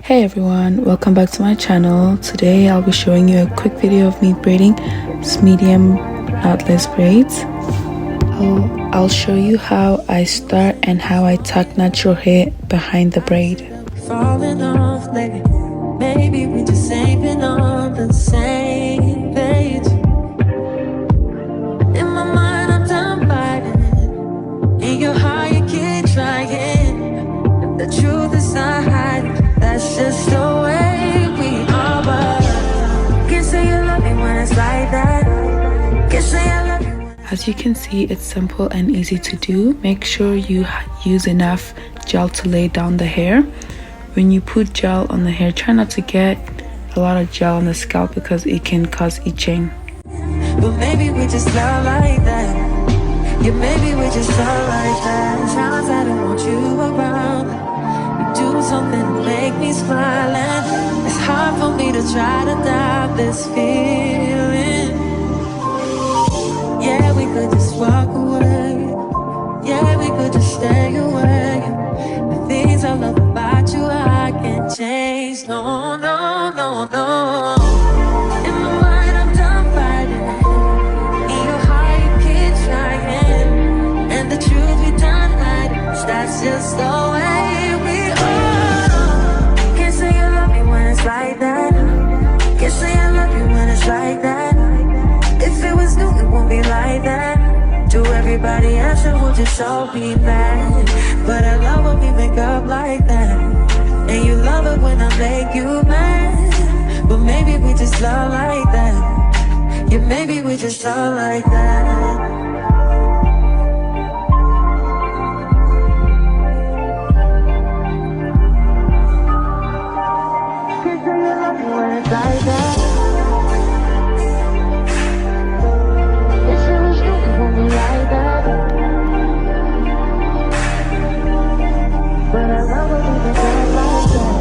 Hey everyone, welcome back to my channel. Today I'll be showing you a quick video of me braiding this medium knotless braids. I'll show you how I start and how I tuck natural hair behind the braid. Falling off lately, maybe we just ain't been on the same page. In my mind I'm done fighting it. In your heart you keep trying. The truth is not hiding. That's just the way we are. But can't say you love me when it's like that. Can't say I love you. As you can see, it's simple and easy to do. Make sure you use enough gel to lay down the hair. When you put gel on the hair, try not to get a lot of gel on the scalp because it can cause itching. But maybe we just love like that. Yeah, maybe we just love like that. Times I don't want you around. You do something to make me smile, and it's hard for me to try to doubt this feeling. Yeah, we could just walk away. Yeah, we could just stay away. The things I love about you I can't change. No, no, no, no. In my mind I'm done fighting. In your heart you keep trying. And the truth we done hiding. That's just the way we are. Can't say you love me when it's like that. Can't say I love you when it's like that. If it was new it won't be like that. To everybody else it would just all be bad. But I love when we make up like that. And you love it when I make you mad. But maybe we just love like that. Yeah, maybe we just love like that. Can't say you love me when it's like that. If it was new it won't be like that. But I love when we make up like that.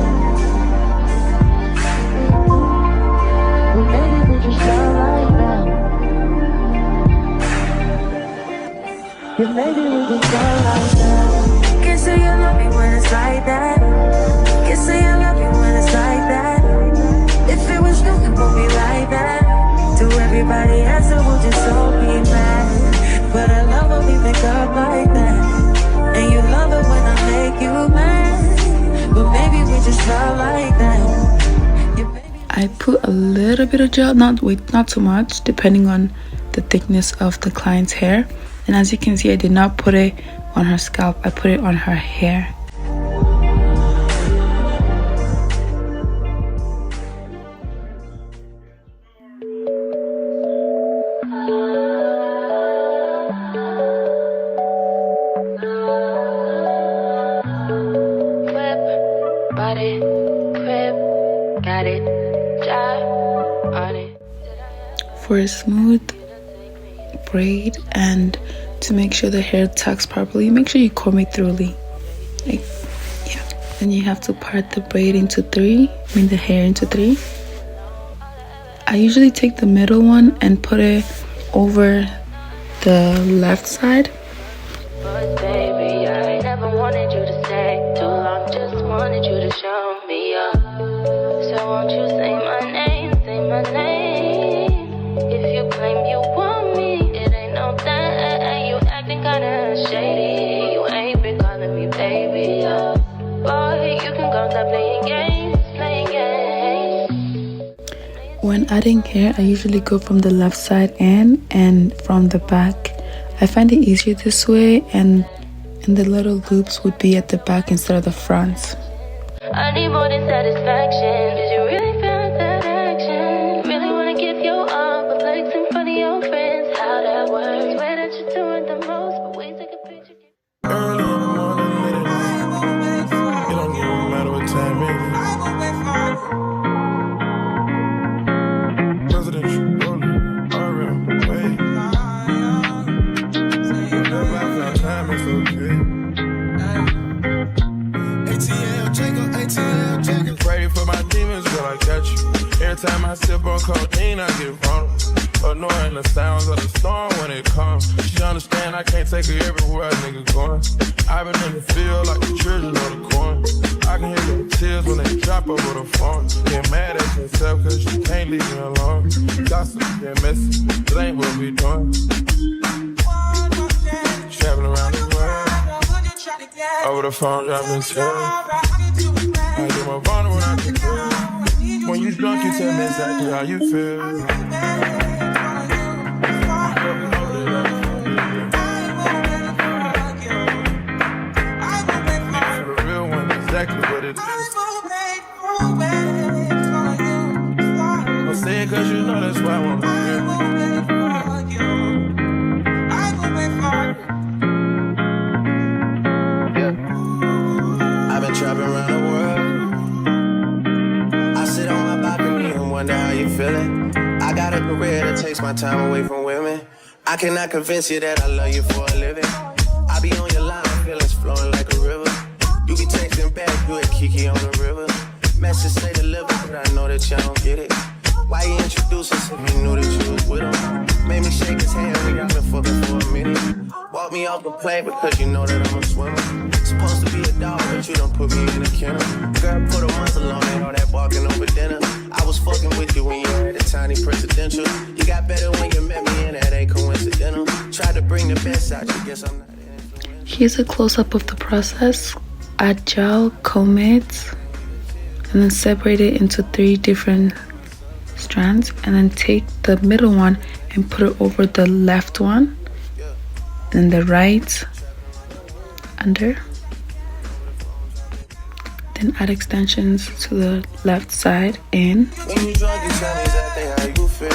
But maybe we just love like that. Yeah, maybe we just love like that. Can't say you love me when it's like that. Can't say I love you when it's like that. If it was new, it won't be like that. To everybody else, it will just all be mad. But I love when we make up like that. And you love it when I make you mad. But maybe we just love like that. Yeah, maybe I put a little bit of gel, not too much, depending on the thickness of the client's hair. And as you can see, I did not put it on her scalp, I put it on her hair. For a smooth braid and to make sure the hair tucks properly, make sure you comb it thoroughly. Then you have to part the braid into the hair into three. I usually take the middle one and put it over the left side. But baby, I never wanted you to stay too long, just wanted you to show me up. So won't you say my name, say my name. If you claim you want me, it ain't no that. You acting kinda shady, you ain't been calling me baby. Boy, you can go stop playing games, playing games. When adding hair, I usually go from the left side in and from the back. I find it easier this way, and the little loops would be at the back instead of the front. I need more than satisfaction. Did you really feel that action? Really wanna give you all, but flex in front of your friends. How that works? Swear that you're doing the most, but we take a picture. Early in the morning, late at night. It don't even matter what time it is. Presidential, rolling, RM, way. Whenever I found time, it's okay. ATL checker. Pray for my demons, girl, I got you. Every time I sip on codeine, I get vulnerable. Annoying the sounds of the storm when it comes. She understand I can't take her everywhere a nigga going. I've been in the field like the children of the corn. I can hear the tears when they drop. hop over the phone. Get mad at yourself cause you can't leave me alone. Gossip, get messy, it ain't what we doing. Traveling around the world. Over the phone, dropping tears. I get more vulnerable when I can feel. When you drunk, you tell me exactly how you feel. The real one, exactly what it is. I'll say it cause you know that's why I want to hear. Trapping around the world. I sit on my balcony and wonder how you feeling. I got a career that takes my time away from women. I cannot convince you that I love you for a living. I be on your line, feelings flowing like a river. You be texting back, you at Kiki on the river. Message say deliver, but I know that you don't get it. Why you introduce us if you knew that you was with him? Made me shake his hand, we got been fucking for a minute. Walk me off the plane because you know that I'm a swimmer. Supposed to be a dog, but you don't put me in a kennel. Girl, put a muzzle on me, all that barking over dinner. I was fucking with you when you had a tiny presidential. You got better when you met me, and that ain't coincidental. Tried to bring the best out you, guess I'm not influential. Here's a close-up of the process. Add gel, comb it, and then separate it into 3 different strands, and then take the middle one and put it over the left one, and the right under. Then add extensions to the left side in. When you drunk, you tell me exactly how you feel.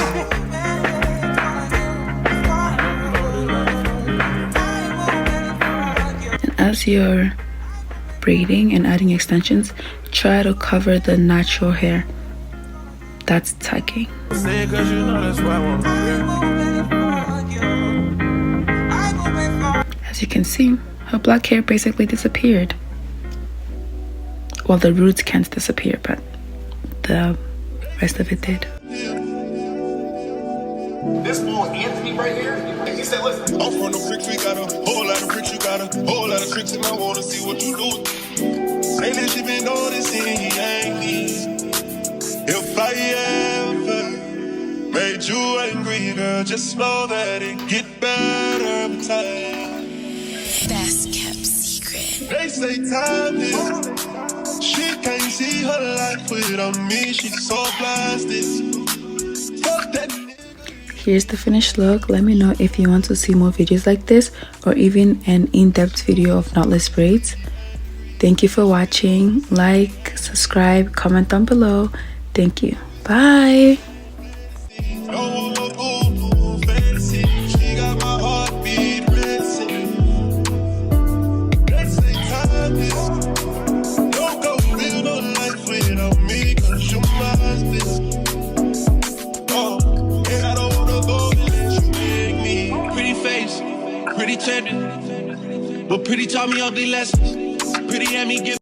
And as you're braiding and adding extensions, try to cover the natural hair that's tucking. Say it cause you know that's why I want to hear. As you can see, her black hair basically disappeared. Well, the roots can't disappear, but the rest of it did. This fool Anthony right here, he said, listen, I'm from the bricks, we got a whole lot of bricks, you got a whole lot of tricks, and I wanna see what you do. Lately she been noticing he ain't me. If I ever made you angry, girl, just know that it get better with time. Best kept secret. They say time is, she can't see her life without me, she's so blasted. Fuck that. Here's the finished look. Let me know if you want to see more videos like this, or even an in-depth video of knotless braids. Thank you for watching. Like, subscribe, comment down below. Thank you. Bye. Pretty champion, but pretty taught me ugly lessons. Pretty had me give